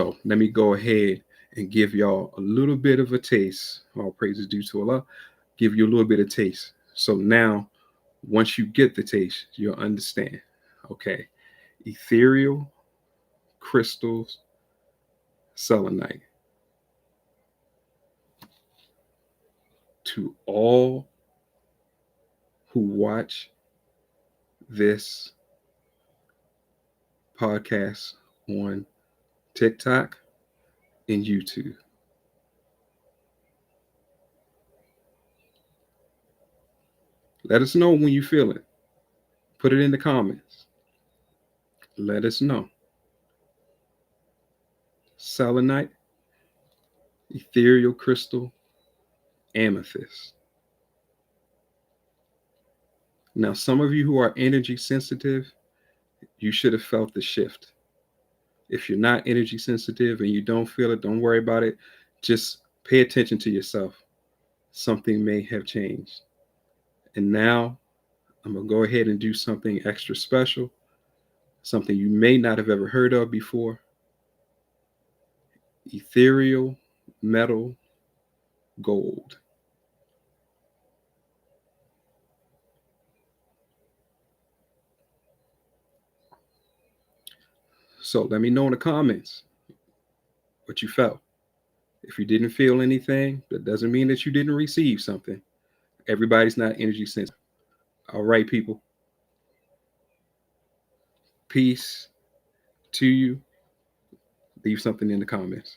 So let me go ahead and give y'all a little bit of a taste. All praises due to Allah. Give you a little bit of taste. So now, once you get the taste, you'll understand. Okay. Ethereal, crystals, selenite. To all who watch this podcast on TikTok and YouTube, let us know when you feel it. Put it in the comments. Let us know. Selenite, ethereal crystal, amethyst. Now, some of you who are energy sensitive, you should have felt the shift. If you're not energy sensitive and you don't feel it, don't worry about it. Just pay attention to yourself. Something may have changed. And now I'm going to go ahead and do something extra special, something you may not have ever heard of before. Ethereal metal gold. So let me know in the comments what you felt. If you didn't feel anything, that doesn't mean that you didn't receive something. Everybody's not energy sensitive. All right, people. Peace to you. Leave something in the comments.